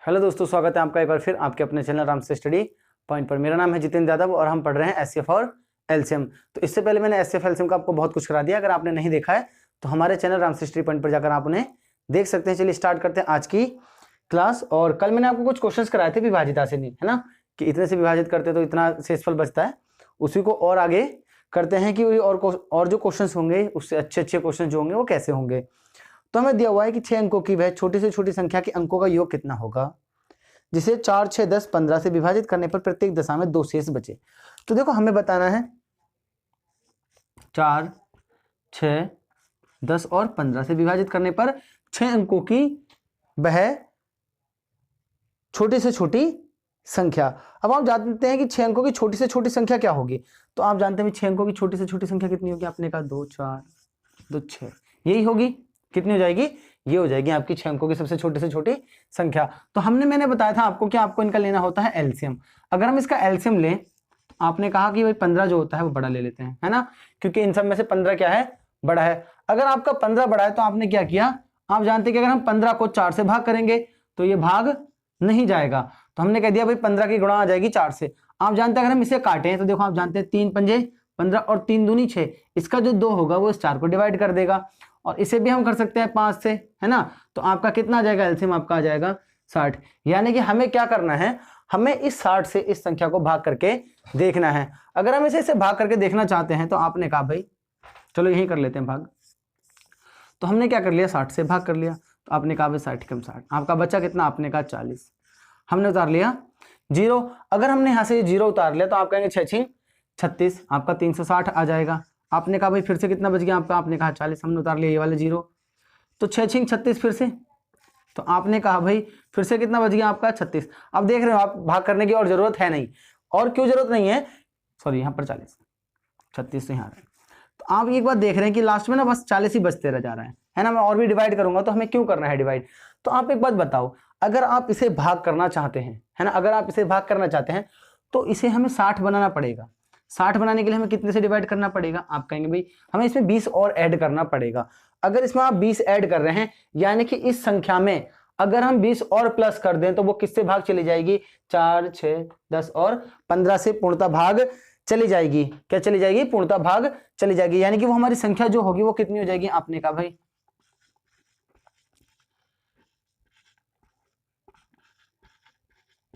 Hello दोस्तों, स्वागत है आपका एक बार फिर आपके अपने चैनल राम से स्टडी पॉइंट पर। मेरा नाम है जितेंद्र यादव और हम पढ़ रहे हैं एचसीएफ और एलसीएम। तो इससे पहले मैंने एचसीएफ एलसीएम का आपको बहुत कुछ करा दिया। अगर आपने नहीं देखा है तो हमारे चैनल राम से स्टडी पॉइंट पर जाकर आप उन्हें देख सकते हैं। चलिए स्टार्ट करते हैं आज की क्लास। और कल मैंने आपको कुछ क्वेश्चन कराए थे विभाजिता से, नहीं है ना, कि इतने से विभाजित करते तो इतना शेषफल बचता है। उसी को और आगे करते हैं कि और जो क्वेश्चन होंगे उससे अच्छे क्वेश्चन जो होंगे वो कैसे होंगे। तो हमें दिया हुआ है कि 6 अंकों की वह छोटी से छोटी संख्या के अंकों का योग कितना होगा जिसे 4, 6, 10, 15 से विभाजित करने पर प्रत्येक दशा में 2 शेष बचे। तो देखो हमें बताना है 4, 6, 10 और 15 से विभाजित करने पर 6 अंकों की वह छोटी से छोटी संख्या। अब आप जानते हैं कि 6 अंकों की छोटी से छोटी संख्या क्या होगी। तो आप जानते हैं 6 अंकों की छोटी से छोटी संख्या कितनी होगी। आपने कहा 2, 4, 2, 6, यही होगी। कितनी हो जाएगी? ये हो जाएगी आपकी 6 अंकों की सबसे छोटी से छोटी संख्या। तो मैंने बताया था आपको कि आपको इनका लेना होता है एलसीएम। अगर हम इसका एलसीएम लें, आपने कहा कि भाई 15 जो होता है वो बड़ा ले लेते हैं, है ना, क्योंकि इन सब में से 15 क्या है? बड़ा है। अगर आपका 15 बड़ा है तो आपने क्या किया, आप जानते हैं कि अगर हम 15 को 4 से भाग करेंगे तो ये भाग नहीं जाएगा। तो हमने कह दिया भाई 15 की गुणा आ जाएगी 4 से। आप जानते हैं अगर हम इसे काटें तो देखो, आप जानते हैं 3 पंजे 15 और 3 दूनी 6, इसका जो 2 होगा वो इस 4 को डिवाइड कर देगा। और इसे भी हम कर सकते हैं 5 से, है ना। तो आपका कितना आ जाएगा? एलसीएम आपका आ जाएगा 60। यानी कि हमें क्या करना है, हमें इस 60 से इस संख्या को भाग करके देखना है। अगर हम इसे भाग करके देखना चाहते हैं तो आपने कहा भाई चलो यही कर लेते हैं भाग। तो हमने क्या कर लिया, 60 से भाग कर लिया। तो आपने कहा भाई 60 कम 60, आपका बच्चा कितना? आपने कहा 40। हमने उतार लिया 0। अगर हमने यहाँ से 0 उतार लिया तो आप कहेंगे 6 6 36, आपका 360 आ जाएगा। आपने कहा भाई फिर से कितना बच गया आपका? आपने कहा 40। हमने उतार लिया ये वाले 0, तो 6 6 36 फिर से। तो आपने कहा भाई फिर से कितना बच गया आपका? 36। अब देख रहे हो आप, भाग करने की और जरूरत है नहीं। और क्यों जरूरत नहीं है? सॉरी, यहाँ पर 40, 36 से यहाँ रहे। तो आप एक बात देख रहे हैं कि लास्ट में ना बस 40 ही बचते रह जा रहा है ना। मैं और भी डिवाइड करूंगा तो हमें क्यों करना है डिवाइड। तो आप एक बात बताओ, अगर आप इसे भाग करना चाहते हैं, है ना, अगर आप इसे भाग करना चाहते हैं तो इसे हमें 60 बनाना पड़ेगा। 60 बनाने के लिए हमें कितने से डिवाइड करना पड़ेगा? आप कहेंगे भाई हमें इसमें 20 और ऐड करना पड़ेगा। अगर इसमें आप 20 ऐड कर रहे हैं यानी कि इस संख्या में अगर हम 20 और प्लस कर दें तो वो किससे भाग चली जाएगी? 4, 6, 10 और 15 से पूर्णतः भाग चली जाएगी। क्या चली जाएगी? पूर्णतः भाग चली जाएगी। यानी कि वो हमारी संख्या जो होगी वो कितनी हो जाएगी? आपने कहा भाई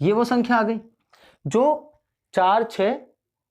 ये वो संख्या आ गई जो 4, 6,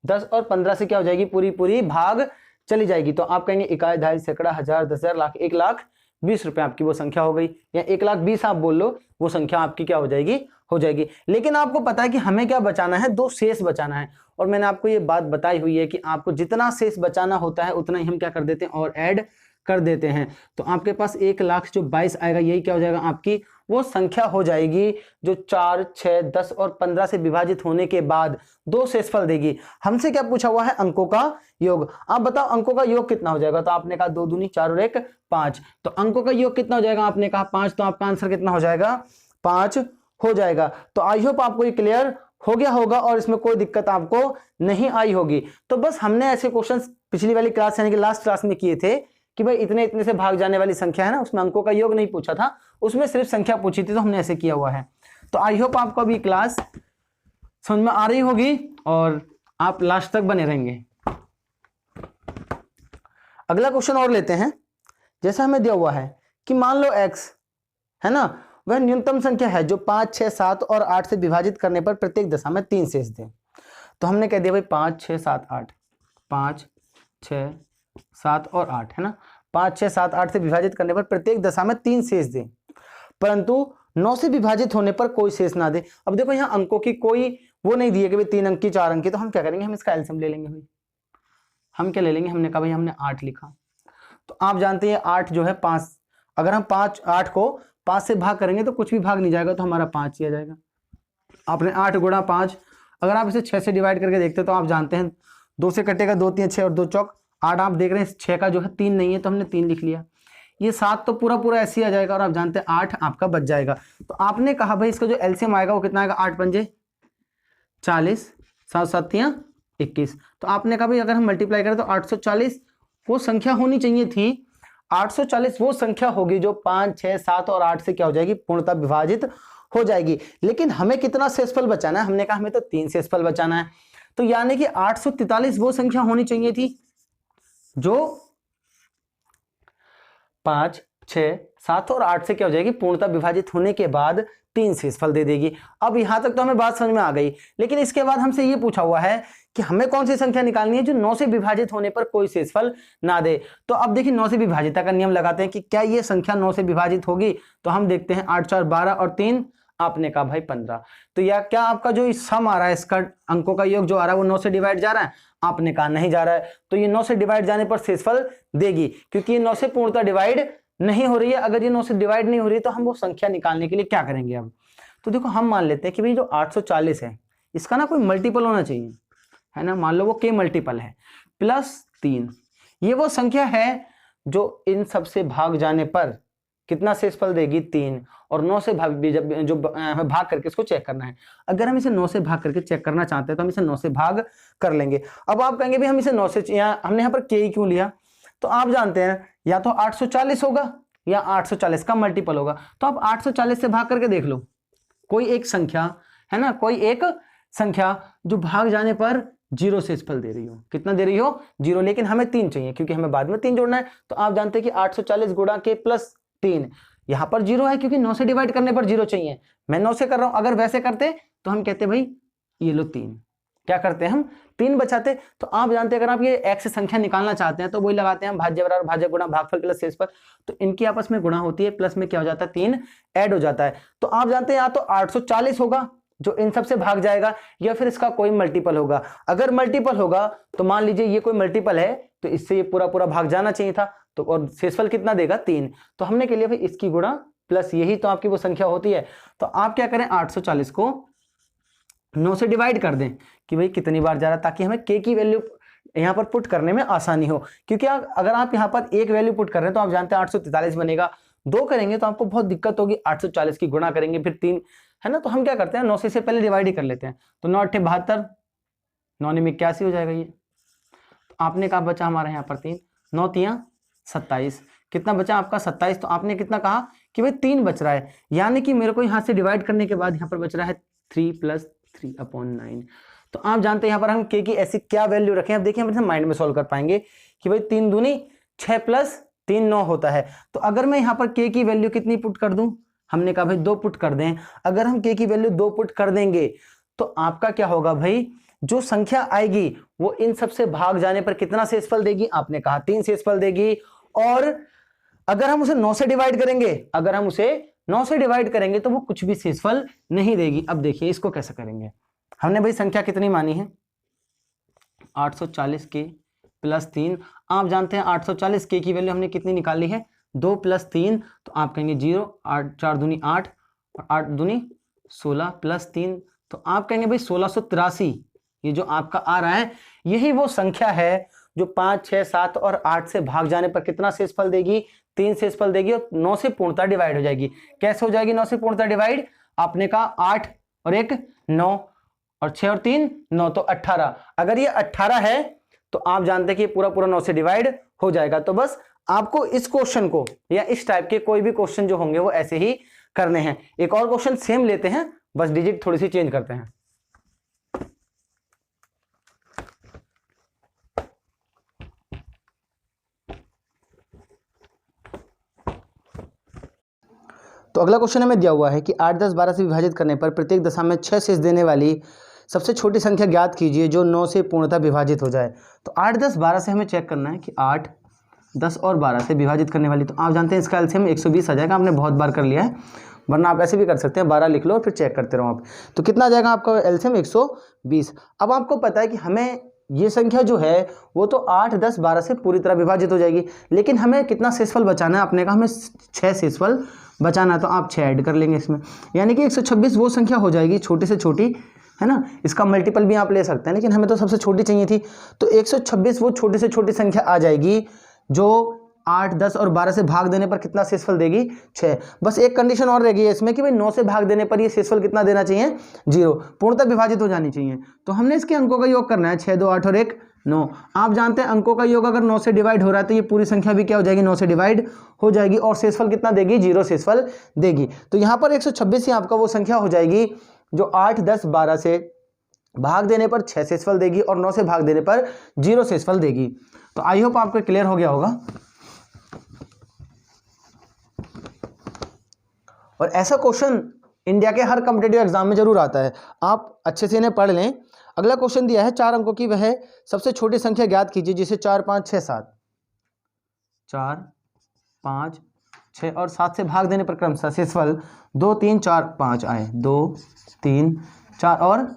10 और 15 से क्या हो जाएगी? पूरी भाग चली जाएगी। तो आप कहेंगे इकाई, दहाई, सैकड़ा, हजार, 10,000, लाख, 1,20,000 रुपए आपकी वो संख्या हो गई, या 1,20,000 आप बोल लो, वो संख्या आपकी क्या हो जाएगी? हो जाएगी। लेकिन आपको पता है कि हमें क्या बचाना है? 2 शेष बचाना है। और मैंने आपको ये बात बताई हुई है कि आपको जितना शेष बचाना होता है उतना ही हम क्या कर देते हैं? और ऐड कर देते हैं। तो आपके पास 1,22,000 आएगा। यही क्या हो जाएगा? आपकी वो संख्या हो जाएगी जो 4, 6, 10 और 15 से विभाजित होने के बाद 2 शेषफल देगी। हमसे क्या पूछा हुआ है? अंकों का योग। आप बताओ अंकों का योग कितना हो जाएगा। तो आपने कहा 2 दूनी 4 और 1 5। तो अंकों का योग कितना हो जाएगा? आपने कहा 5। तो आपका आंसर कितना हो जाएगा? 5 हो जाएगा। तो आई होप आपको ये क्लियर हो गया होगा और इसमें कोई दिक्कत आपको नहीं आई होगी। तो बस हमने ऐसे क्वेश्चन पिछली वाली क्लास यानी कि लास्ट क्लास में किए थे कि भाई इतने इतने से भाग जाने वाली संख्या है ना, उसमें अंकों का योग नहीं पूछा था, उसमें सिर्फ संख्या पूछी थी। तो हमने ऐसे किया हुआ है। तो आई होप आपको अभी क्लास समझ में आ रही होगी और आप लास्ट तक बने रहेंगे। अगला क्वेश्चन और लेते हैं। जैसा हमें दिया हुआ है कि मान लो x है ना, वह न्यूनतम संख्या है जो 5, 6, 7 और 8 से विभाजित करने पर प्रत्येक दशा में 3 शेष दे। तो हमने कह दिया भाई 5, 6, 7, 8, 5, 6, 7 और 8, है ना। 5, 6, 7, 8 से विभाजित करने पर प्रत्येक दशा में 3 शेष दे, परंतु 9 से विभाजित होने पर कोई शेष ना दे। अब देखो यहाँ अंकों की कोई वो नहीं दिए कि भाई 3 अंक की 4 अंक की। तो हम क्या करेंगे? हम इसका एलसीएम ले लेंगे भाई। हम क्या ले लेंगे? हमने कहा भाई हमने 8 लिखा। तो आप जानते हैं 8 जो है 5, अगर हम 8 को 5 से भाग करेंगे तो कुछ भी भाग नहीं जाएगा, तो हमारा 5 ही आ जाएगा। आपने 8 गुणा 5, अगर आप इसे 6 से डिवाइड करके देखते तो आप जानते हैं 2 से कटेगा 2 3 6 और 2 चौक 8। आप देख रहे हैं 6 का जो है 3 नहीं है तो हमने 3 लिख लिया। ये 7 तो पूरा ऐसे ही आ जाएगा और आप जानते हैं 8 आपका बच जाएगा। तो आपने कहा भाई इसका जो एलसीएम आएगा वो कितना आएगा? 8 पंजे 40, 7 7 21। तो आपने कहा भाई अगर हम मल्टीप्लाई करें तो 840 वो संख्या होनी चाहिए थी। 840 वो संख्या होगी जो 5, 6, 7 और 8 से क्या हो जाएगी? पूर्णतः विभाजित हो जाएगी। लेकिन हमें कितना शेषफल बचाना है, हमने कहा हमें तो 3 शेषफल बचाना है। तो यानी कि 843 वो संख्या होनी चाहिए थी जो 5, 6, 7 और 8 से क्या हो जाएगी, पूर्णतः विभाजित होने के बाद 3 शेषफल दे देगी। अब यहां तक तो हमें बात समझ में आ गई, लेकिन इसके बाद हमसे ये पूछा हुआ है कि हमें कौन सी संख्या निकालनी है जो 9 से विभाजित होने पर कोई शेषफल ना दे। तो अब देखिए 9 से विभाजिता का नियम लगाते हैं कि क्या ये संख्या 9 से विभाजित होगी। तो हम देखते हैं 8 4 12 और 3, आपने कहा भाई 15। तो या क्या आपका जो सम आ रहा है, इसका अंकों का योग जो आ रहा है वो 9 से डिवाइड जा रहा है, आपने कहा नहीं जा रहा है। तो ये 9 से डिवाइड जाने पर शेषफल देगी, क्योंकि ये 9 से पूर्णतः डिवाइड नहीं हो रही है। अगर ये 9 से डिवाइड नहीं हो रही है तो हम वो संख्या निकालने के लिए क्या करेंगे अब। तो देखो हम मान लेते हैं कि भाई जो 840 है इसका ना कोई मल्टीपल होना चाहिए, है ना। मान लो वो के मल्टीपल है +3, ये वो संख्या है जो इन सब से भाग जाने पर कितना शेषफल देगी, 3। और 9 से भाग करके इसको चेक करना है। अगर हम इसे 9 से भाग करके चेक करना चाहते हैं तो हम इसे 9 से भाग कर लेंगे। अब आप कहेंगे भाई हम इसे 9 से, हमने यहाँ पर के ही क्यों लिया। तो आप जानते हैं या तो 840 होगा या 840 का मल्टीपल होगा। तो आप 840 से भाग करके देख लो, कोई एक संख्या है ना, कोई एक संख्या जो भाग जाने पर 0 शेषफल दे रही हो। कितना दे रही हो, 0। लेकिन हमें 3 चाहिए क्योंकि हमें बाद में 3 जोड़ना है। तो आप जानते हैं कि 840 गुणा के +3, यहां पर 0 है क्योंकि 9 से डिवाइड करने पर 0 चाहिए। मैं 9 से कर रहा हूं, अगर वैसे करते तो हम कहते भाई ये लो 3, क्या करते हैं हम 3 बचाते। तो आप जानते हैं अगर आप ये x संख्या निकालना चाहते हैं तो वही लगाते हैं हम भाज्य बराबर भाज्य गुणा भागफल प्लस शेषफल। तो इनकी आपस में गुणा होती है, प्लस में क्या हो जाता है 3 ऐड हो जाता है। तो आप जानते हैं या तो 840 होगा जो इन सब से भाग जाएगा, या फिर इसका कोई मल्टीपल होगा। अगर मल्टीपल होगा तो मान लीजिए ये कोई मल्टीपल है तो इससे ये पूरा पूरा भाग जाना चाहिए था। तो और शेषफल कितना देगा, 3। तो हमने के लिए भाई इसकी गुणा प्लस यही तो आपकी वो संख्या होती है। तो आप क्या करें, 840 को 9 से डिवाइड कर दें कि भाई कितनी बार जा रहा है, ताकि हमें के की वैल्यू यहाँ पर पुट करने में आसानी हो। क्योंकि अगर आप यहाँ पर एक वैल्यू पुट कर रहे हैं तो आप जानते हैं 843 बनेगा, 2 करेंगे तो आपको बहुत दिक्कत होगी। 840 की गुणा करेंगे फिर 3, है ना। तो हम क्या करते हैं 9 से पहले डिवाइड ही कर लेते हैं। तो 9 8 72, 9 9 81 हो जाएगा ये। तो आपने कहा बचा हमारे यहाँ पर 3, 9 3 27, कितना बचा आपका 27। तो आपने कितना कहा कि भाई 3 बच रहा है, यानी कि मेरे को यहाँ से डिवाइड करने के बाद यहाँ पर बच रहा है 3 + 3/9। तो आप जानते हैं यहाँ पर हम के की ऐसी क्या वैल्यू रखें। अब देखिए हम इसे माइंड में सॉल्व कर पाएंगे कि भाई 3 दूनी 6 + 3 9 होता है। तो अगर मैं यहाँ पर के की वैल्यू कितनी पुट कर दूं, हमने कहा भाई 2 पुट कर दें। अगर हम के की वैल्यू 2 पुट कर देंगे तो आपका क्या होगा भाई, जो संख्या आएगी वो इन सब से भाग जाने पर कितना शेषफल देगी, आपने कहा 3 शेषफल देगी। और अगर हम उसे 9 से डिवाइड करेंगे, अगर हम उसे 9 से डिवाइड करेंगे तो वो कुछ भी शेषफल नहीं देगी। अब देखिए इसको कैसे करेंगे। हमने भाई संख्या कितनी मानी है, 840 के + 3। आप जानते हैं 840 के की वैल्यू हमने कितनी निकाली है, 2 + 3। तो आप कहेंगे 0, 8 4 दूनी 8 और 8 दूनी 16 + 3। तो आप कहेंगे भाई 1683। ये जो आपका आ रहा है यही वो संख्या है जो 5 6 7 और 8 से भाग जाने पर कितना शेषफल देगी, 3 शेषफल देगी और 9 से पूर्णतः डिवाइड हो जाएगी। कैसे हो जाएगी 9 से पूर्णतः डिवाइड, आपने कहा 8 और 1 9 और 6 और 3 9, तो 18। अगर ये 18 है तो आप जानते हैं कि पूरा पूरा 9 से डिवाइड हो जाएगा। तो बस आपको इस क्वेश्चन को या इस टाइप के कोई भी क्वेश्चन जो होंगे वो ऐसे ही करने हैं। एक और क्वेश्चन सेम लेते हैं, बस डिजिट थोड़ी सी चेंज करते हैं। तो अगला क्वेश्चन हमें दिया हुआ है कि 8 10 12 से विभाजित करने पर प्रत्येक दशा में 6 शेष देने वाली सबसे छोटी संख्या ज्ञात कीजिए जो 9 से पूर्णतः विभाजित हो जाए। तो 8 10 12 से हमें चेक करना है कि 8 10 और 12 से विभाजित करने वाली, तो आप जानते हैं इसका एलसीएम 120 आ जाएगा। आपने बहुत बार कर लिया है, वरना आप ऐसे भी कर सकते हैं, 12 लिख लो और फिर चेक करते रहो आप। तो कितना आ जाएगा आपका एलसीएम 120। अब आपको पता है कि हमें ये संख्या जो है वो तो 8 10 12 से पूरी तरह विभाजित हो जाएगी, लेकिन हमें कितना शेषफल बचाना है, आपने कहा हमें 6 शेषफल बचाना है। तो आप 6 ऐड कर लेंगे इसमें, यानी कि 126 वो संख्या हो जाएगी छोटी से छोटी, है ना। इसका मल्टीपल भी आप ले सकते हैं, लेकिन हमें तो सबसे छोटी चाहिए थी। तो 126 वो छोटी से छोटी संख्या आ जाएगी जो 8, 10 और 12 से भाग देने पर कितना शेषफल देगी 6। बस एक कंडीशन और रह गई है इसमें कि भाई 9 से भाग देने पर ये शेषफल कितना देना चाहिए 0, पूर्णतः विभाजित हो जानी चाहिए। तो हमने इसके अंकों का योग करना है 6, 2, 8 और 1, 9। आप जानते हैं अंकों का योग अगर 9 से डिवाइड हो रहा है तो ये पूरी संख्या भी क्या हो जाएगी 9 से डिवाइड हो जाएगी और शेषफल कितना देगी 0 शेषफल देगी। तो यहाँ पर 126 ही आपका वो संख्या हो जाएगी जो 8, 10, 12 से भाग देने पर 6 शेषफल देगी और 9 से भाग देने पर 0 शेषफल देगी। तो आई होप आपको क्लियर हो गया होगा। और ऐसा क्वेश्चन इंडिया के हर कॉम्पिटिटिव एग्जाम में जरूर आता है, आप अच्छे से इन्हें पढ़ लें। अगला क्वेश्चन दिया है 4 अंकों की वह सबसे छोटी संख्या ज्ञात कीजिए जिसे 4, 5, 6, 7 4, 5, 6 और 7 से भाग देने पर क्रमशः शेषफल 2, 3, 4, 5 आए। 2, 3, 4 और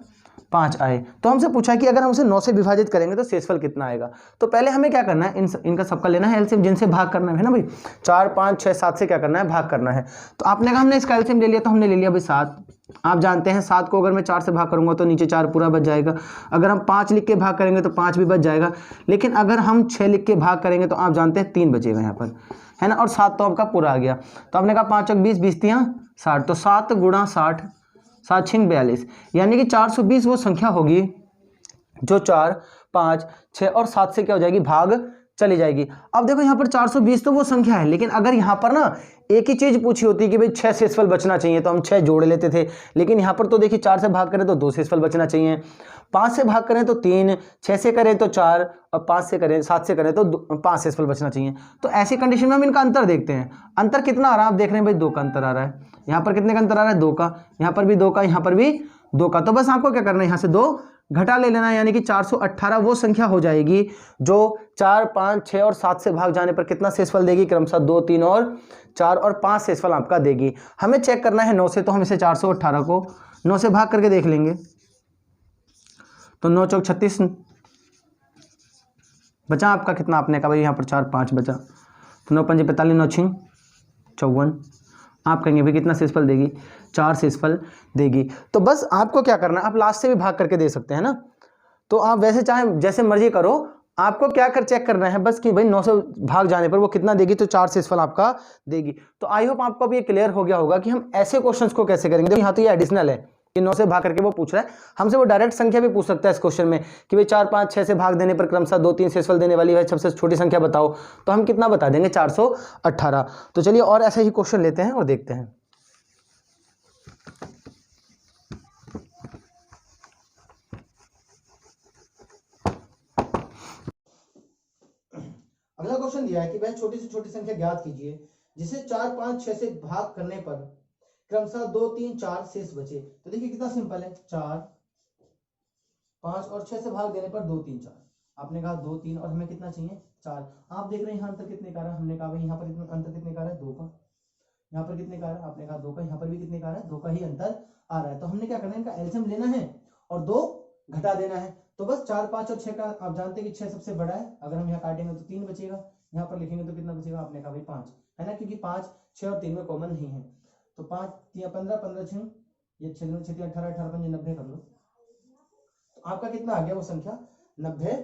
5 आए। तो हमसे पूछा कि अगर हम उसे 9 से विभाजित करेंगे तो शेषफल कितना आएगा। तो पहले हमें क्या करना है, इनका सबका लेना है एलसीएम, जिनसे भाग करना है ना भाई। 4, 5, 6, 7 से क्या करना है, भाग करना है। तो आपने कहा हमने इसका एलसीएम ले लिया, तो हमने ले लिया भाई 7। आप जानते हैं 7 को अगर मैं 4 से भाग करूंगा तो नीचे 4 पूरा बच जाएगा। अगर हम 5 लिख के भाग करेंगे तो 5 भी बच जाएगा। लेकिन अगर हम 6 लिख के भाग करेंगे तो आप जानते हैं 3 बचेगा यहाँ पर, है ना। और 7 तो आपका पूरा आ गया। तो आपने कहा 5 20, 20 तियां 60, तो 7 गुणा 60, 7 छिंग 42, यानी कि 420 वो संख्या होगी जो 4, 5, 6 और 7 से क्या हो जाएगी, भाग चली जाएगी। अब देखो यहाँ पर 420 तो वो संख्या है, लेकिन अगर यहाँ पर ना एक ही चीज पूछी होती कि भाई 6 शेषफल बचना चाहिए तो हम 6 जोड़ लेते थे। लेकिन यहाँ पर तो देखिए 4 से भाग करें तो 2 शेषफल बचना चाहिए, 5 से भाग करें तो 3, 6 से करें तो 4 और 5 से करें 7 से करें तो 5 शेषफल बचना चाहिए। तो ऐसी कंडीशन में हम इनका अंतर देखते हैं। अंतर कितना आ रहा है आप देख रहे हैं भाई, 2 का अंतर आ रहा है। यहाँ पर कितने का अंतर आ रहा है, 2 का। यहाँ पर भी 2 का, यहाँ पर भी 2 का। तो बस आपको क्या करना है, यहाँ से 2 घटा ले लेना है, यानी कि 418 वो संख्या हो जाएगी जो 4, 5, 6 और 7 से भाग जाने पर कितना शेषफल देगी, क्रमशः 2, 3 और 4 और 5 शेषफल आपका देगी। हमें चेक करना है 9 से, तो हम इसे 418 को 9 से भाग करके देख लेंगे। तो 9 चौक 36 बचा आपका कितना, आपने कहा भाई यहाँ पर 4, 5 बचा। तो 9 पंजे 45, 9 छिंग 54, आप कहेंगे भाई कितना शेषफल देगी, 4 शेषफल देगी। तो बस आपको क्या करना है, आप लास्ट से भी भाग करके दे सकते हैं ना। तो आप वैसे चाहे जैसे मर्जी करो, आपको क्या कर चेक करना है बस कि भाई 9 से भाग जाने पर वो कितना देगी, तो 4 शेषफल आपका देगी। तो आई होप आपको भी ये क्लियर हो गया होगा कि हम ऐसे क्वेश्चंस को कैसे करेंगे। यहाँ तो ये एडिशनल है कि 9 से भाग करके वो पूछ रहा है हमसे, वो डायरेक्ट संख्या भी पूछ सकता है इस क्वेश्चन में कि भाई 4, 5, 6 से भाग देने पर क्रमशः 2, 3 शेषफल देने वाली है सबसे छोटी संख्या बताओ। तो हम कितना बता देंगे, 418। तो चलिए और ऐसे ही क्वेश्चन लेते हैं और देखते हैं। अगला क्वेश्चन दिया है कि वह छोटी से छोटी संख्या ज्ञात कीजिए जिसे 4, 5, 6 से भाग करने पर क्रमशः 2, 3, 4 शेष बचे। तो देखिए कितना सिंपल है, 4, 5 और 6 से भाग देने पर 2, 3, 4। आपने कहा 2, 3 और हमें कितना चाहिए 4। आप देख रहे हैं यहाँ अंतर कितने का रहा है, हमने कहा भाई यहाँ पर अंतर कितने का रहा है, 2 का। यहाँ पर कितने का रहा है, आपने कहा 2 का। यहाँ पर भी कितने का रहा है, 2 का ही अंतर आ रहा है। तो हमने क्या करना है, इनका एलसीएम लेना है और 2 घटा देना है। तो बस 4, 5 और 6 का आप जानते हैं कि 6 सबसे बड़ा है। अगर हम यहाँ काटेंगे तो 3 बचेगा, यहाँ पर लिखेंगे तो कितना बचेगा, आपने कहा भाई 5 है ना, क्योंकि 5, 6 और 3 में कॉमन नहीं है। तो 5 3 15, 15 6 ये 6 6 18, 18 5 90 कर लो। तो आपका कितना आ गया वो संख्या 90।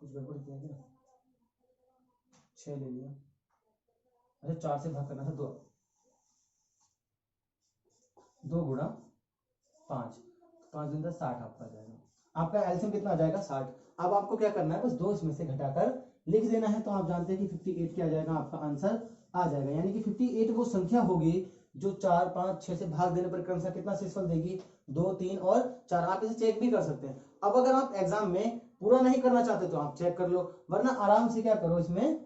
कुछ गड़बड़ किया क्या, 6 ले लिया, अच्छा 4 से भाग करना था, 2 गुणा 5, 5 दिन 60 आपका आ जाएगा। आपका एलसीएम कितना आ जाएगा 60। अब आपको क्या करना है, बस 2 इसमें से घटाकर लिख देना है। तो आप जानते हैं कि 58 क्या आ जाएगा, आपका आंसर आ जाएगा। यानी कि 58 वो संख्या होगी जो 4, 5, 6 से भाग देने पर क्रमशः कितना शेषफल देगी, 2, 3 और 4। आप इसे चेक भी कर सकते हैं। अब अगर आप एग्जाम में पूरा नहीं करना चाहते तो आप चेक कर लो, वरना आराम से क्या करो, इसमें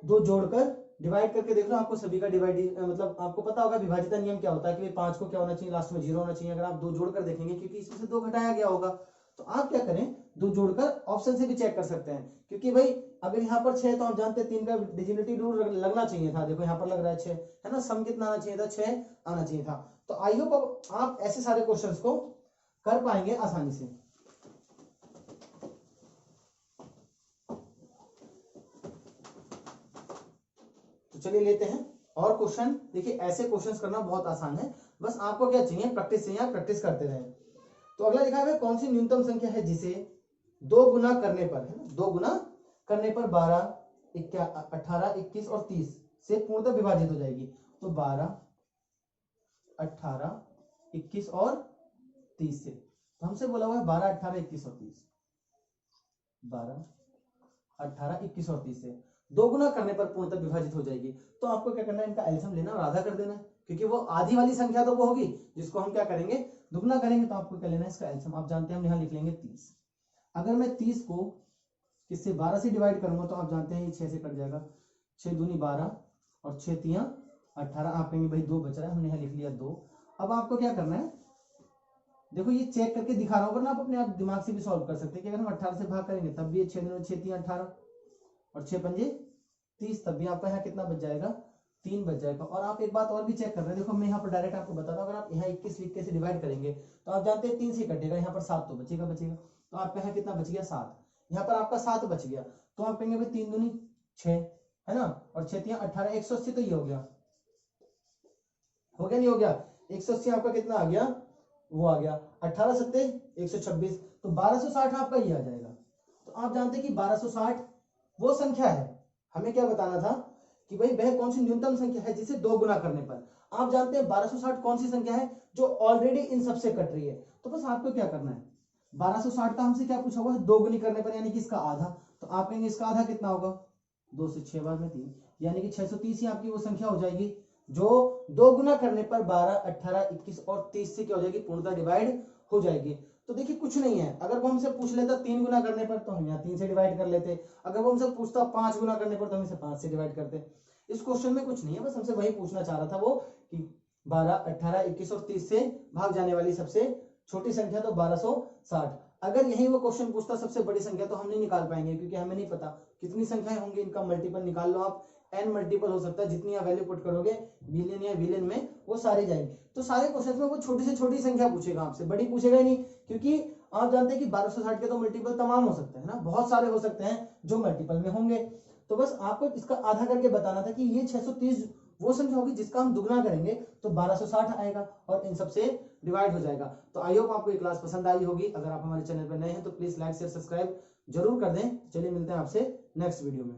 2 जोड़कर डिवाइड करके देख लो। आपको सभी का डिवाइड मतलब आपको पता होगा विभाजित नियम क्या होता है कि 5 को क्या होना चाहिए, लास्ट में 0 होना चाहिए। अगर आप 2 जोड़कर देखेंगे, क्योंकि इसमें से 2 घटाया गया होगा, तो आप क्या करें, 2 जोड़कर ऑप्शन से भी चेक कर सकते हैं। क्योंकि भाई अगर यहाँ पर 6 तो आप जानते हैं 3 का डिजिनिटी रूल लगना चाहिए था। देखो यहाँ पर लग रहा है 6, है ना। सम कितना आना चाहिए था, 6 आना चाहिए था। तो आई होप आप ऐसे सारे क्वेश्चन को कर पाएंगे आसानी से। तो चलिए लेते हैं और क्वेश्चन। देखिए ऐसे क्वेश्चंस करना बहुत आसान है, बस आपको क्या चाहिए, प्रैक्टिस चाहिए, आप प्रैक्टिस करते रहें। तो अगला लिखा है कौन सी न्यूनतम संख्या है जिसे 2 गुना करने पर, है ना, 2 गुना करने पर 12, 18, 21 और 30 से पूर्णतः विभाजित हो जाएगी। तो 12, 18, 21 और 30 से, तो हमसे बोला हुआ है 12, 18, 21 और 30, 12, 18, 21 और 30 से 2 गुना करने पर पूर्णतः विभाजित हो जाएगी। तो आपको क्या करना है, इनका एलसीएम लेना और आधा कर देना है, क्योंकि वो आधी वाली संख्या तो वो होगी जिसको हम क्या करेंगे, दुगना करेंगे। तो आपको क्या लेना है, इसका एलसीएम आप जानते हैं, हम यहाँ लिख लेंगे 30। अगर मैं 30 को किससे 12 से डिवाइड करूंगा तो आप जानते हैं ये 6 से कट जाएगा, 6 दूनी 12 और 6 तियां 18। आप कहेंगे भाई 2 बच रहा है, हमने यहाँ लिख लिया 2। अब आपको क्या करना है, देखो ये चेक करके दिखा रहा हूं, वरना आप अपने आप दिमाग से भी सॉल्व कर सकते हैं कि अगर हम 18 से भाग करेंगे तब भी ये 6 दूनी 6 तियां 18 और 6 पंजे 30, तब भी आपका यहाँ कितना बच जाएगा, 3 बच जाएगा। और आप एक बात और भी चेक कर रहे हैं, देखो मैं यहाँ पर डायरेक्ट आपको बताता हूँ, अगर आप यहाँ 21 लिख के से डिवाइड करेंगे तो आप जानते हैं 3 से कटेगा, यहाँ पर 7 तो बचेगा, तो आपका यहाँ कितना बच गया, 7। यहाँ पर आपका 7 बच गया, तो आप कहेंगे भाई 3 दूनी 6, है ना, और 6 तियां 18, 180। तो ये हो गया नहीं हो गया, 180 आपका कितना आ गया, वो आ गया 18 सत्ते 126, तो 1260 आपका ये आ जाएगा। तो आप जानते हैं कि 1260 वो संख्या है, हमें क्या बताना था कि भाई वह कौन सी न्यूनतम संख्या है जिसे 2 गुना करने पर। आप जानते हैं 1260 कौन सी संख्या है जो ऑलरेडी इन सबसे कट रही है। तो बस आपको क्या करना है, 1260 का हमसे क्या पूछा हुआ है, 2 गुनी करने पर, यानी कि इसका आधा। तो आप कहेंगे इसका आधा कितना होगा, 2 से 6 बार में 3, यानी कि 630 ही आपकी वो संख्या हो जाएगी जो 2 गुना करने पर 12, 18, 21 और 30 से क्या हो जाएगी, पूर्णतः डिवाइड हो जाएगी। तो देखिए कुछ नहीं है, अगर वो हमसे पूछ लेता 3 गुना करने पर तो हम यहाँ 3 से डिवाइड कर लेते, अगर वो हमसे पूछता 5 गुना करने पर तो हम इसे 5 से डिवाइड करते। इस क्वेश्चन में कुछ नहीं है, बस हमसे वही पूछना चाह रहा था वो कि 12, 18, 21 और 30 से भाग जाने वाली सबसे छोटी संख्या तो 1260। अगर यही वो क्वेश्चन पूछता सबसे बड़ी संख्या तो हम नहीं निकाल पाएंगे, क्योंकि हमें नहीं पता कितनी संख्याएं होंगी, इनका मल्टीपल निकाल लो आप, n मल्टीपल हो सकता है, जितनी आप वैल्यू पुट करोगे बिलियन या विलियन में वो सारी जाएंगे। तो सारे क्वेश्चन में वो छोटी से छोटी संख्या पूछेगा आपसे, बड़ी पूछेगा ही नहीं, क्योंकि आप जानते हैं कि 1260 के तो मल्टीपल तमाम हो सकते हैं ना, बहुत सारे हो सकते हैं जो मल्टीपल में होंगे। तो बस आपको इसका आधा करके बताना था कि ये 630 वो संख्या होगी जिसका हम दुगना करेंगे तो 1260 आएगा और इन सबसे डिवाइड हो जाएगा। तो आई होप आपको ये क्लास पसंद आई होगी। अगर आप हमारे चैनल पर नए हैं तो प्लीज लाइक शेयर सब्सक्राइब जरूर कर दें। चलिए मिलते हैं आपसे नेक्स्ट वीडियो में।